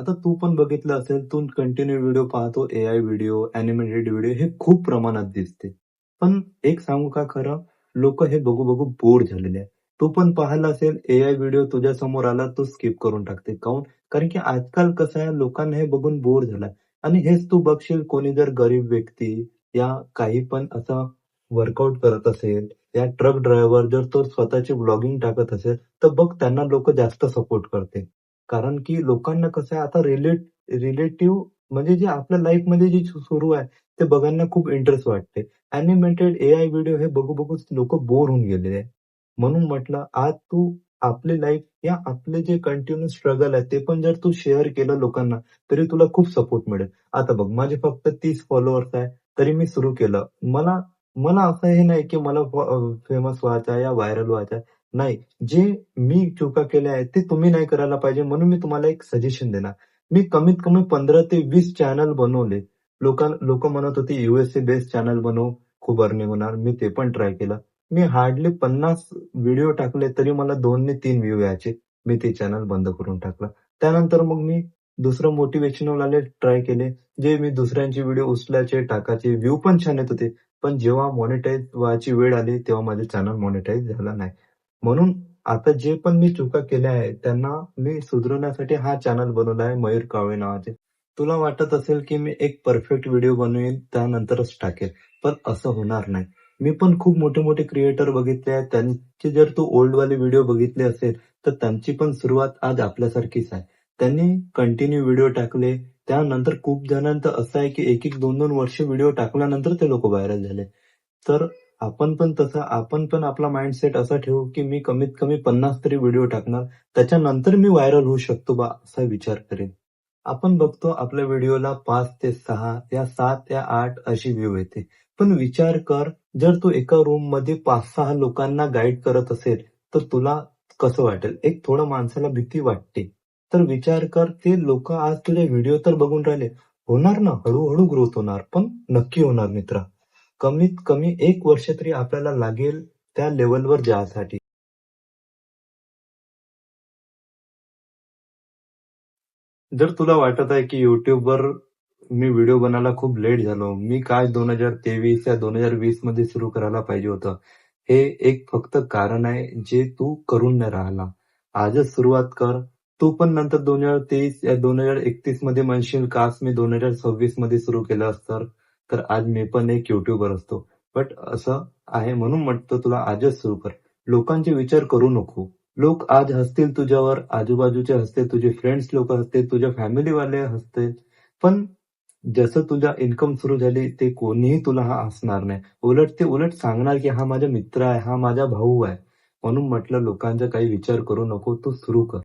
आता तू पण बघितलं असेल, तू कंटिन्यू व्हिडिओ पाहतो, एआय व्हिडिओ, एनिमेटेड व्हिडिओ हे खूप प्रमाणात दिसते. पण एक सांगू का खरं, लोकं हे बघू-बघू बोर झालेले आहे. तू पण पाहिलं असेल एआय व्हिडिओ तुझ्या समोर आला, तो स्किप करून टाकते. काऊन? कारण की आजकाल कसं आहे, लोकांना हे बघून बोर झालाय आणि हेच तू बघशील कोणी जर गरीब व्यक्ती या काही पण असा वर्कआउट करत असेल, या ट्रक ड्रायव्हर जर तो स्वतःची व्लॉगिंग टाकत असेल, तर बघ त्यांना लोकं जास्त सपोर्ट करतील. कारण की लोकांना कसं आहे आता रिलेटिव्ह म्हणजे जे आपल्या लाईफमध्ये जे सुरू आहे, ते बघायला खूप इंटरेस्ट वाटते. ॲनिमेटेड एआय व्हिडिओ हे बघू-बघूच लोकं बोर होऊन गेलेले आहे. म्हणून म्हटलं आज तू आपली लाईफ या आपले जे कंटिन्यू स्ट्रगल आहे, ते पण जर तू शेअर केलं लोकांना, तरी तुला खूप सपोर्ट मिळेल. आता बघ माझे फक्त 30 फॉलोअर्स आहे, तरी मी सुरू केलं. मला मला असं हे नाही की मला फेमस व्हायचं आहे या व्हायरल व्हायचं आहे. नाही, जे मी चुका केल्या आहेत, ते तुम्ही नाही करायला पाहिजे म्हणून मी तुम्हाला एक सजेशन देणार. मी कमीत कमी 15 ते 20 चॅनल बनवले. लोकं म्हणत होते यूएसए बेस्ड चॅनल बनव, खूप अर्निंग होणार. मी ते पण ट्राय केलं. मी हार्डली 50 व्हिडिओ टाकले तरी मला 2 ने 3 व्ह्यू यायचे. मी ते चॅनल बंद करून टाकलं. त्यानंतर मग मी दुसरं मोटिव्हेशनल वाले ट्राय केले. जे मी दुसऱ्यांचे व्हिडिओ उचलायचे, टाकायचे. व्ह्यू पण छान येत होते. पण जेव्हा मॉनिटाईज व्हायची वेळ आली, तेव्हा माझं चॅनल मॉनिटाईज झालं नाही. म्हणून आता जे पण मी चुका केल्या आहेत, त्यांना मी सुधारण्यासाठी हा चॅनल बनवला आहे मयूर कावळे नावाचे. तुला वाटत असेल, की मी एक परफेक्ट व्हिडिओ बनवेन त्यानंतरच टाकेल, पण असं होणार नाही. मी पण खूप मोठे-मोठे क्रिएटर बघितले आहेत. त्यांचे जर तू ओल्डवाले व्हिडिओ बघितले असेल, तर त्यांची पण सुरुवात आज आपल्यासारखीच आहे. त्यांनी कंटिन्यू व्हिडिओ टाकले. त्यानंतर खूप जणांचं असं आहे, की 1-1, 2-2 वर्ष व्हिडिओ टाकल्यानंतर ते लोकं व्हायरल झाले. तर आपण पण आपला माइंडसेट असा ठेवू, की मी कमीत कमी 50 तरी व्हिडिओ टाकणार. त्याच्यानंतर मी व्हायरल होऊ शकतो बा, असा विचार करेन. आपण बघतो आपल्या व्हिडिओला 5 ते 6 या 7 या 8 अशी व्ह्यू येते. पण विचार कर, जर तू एका रूममध्ये 5-6 लोकांना गाईड करत असेल, तर तुला कसं वाटेल? एक थोडं माणसाला भीती वाटते. तर विचार कर, ते लोकं आज तुझे व्हिडिओ तर बघून राहिले. होणार ना, हळू ग्रोथ होणार, पण नक्की होणार मित्रा. कमीत कमी 1 वर्ष तरी आपल्याला लागेल त्या लेव्हलवर जायसाठी. जर तुला वाटत आहे की YouTubeवर मी व्हिडिओ बनायला खूप लेट झालो. मी काय 2023 या 2020 मध्ये सुरू करायला पाहिजे होतं. हे एक फक्त कारण आहे जे तू करून नाही राहिला. आजच सुरुवात कर. तू पण नंतर 2023 या 2031 मध्ये म्हणशील काश मी 2026 मध्ये सुरू केलं असतं, तर आज मी पण एक यूट्यूबर असतो. बट असं आहे म्हणून म्हटलं तुला आजच सुरू कर. लोकांचे विचार करू नको. लोक आज हसतील तुझ्यावर, आजूबाजूचे हसतील, तुझे फ्रेंड्स लोकं हसतील, तुझ्या फॅमिलीवाले हसतील. पण जसं तुझा इन्कम सुरू झाली, ते कोणीही तुला हसणार नाही. उलट सांगणार, की हा माझा मित्र आहे, हा माझा भाऊ आहे. म्हणून म्हटलं लोकांचा काही विचार करू नको, तू सुरू कर.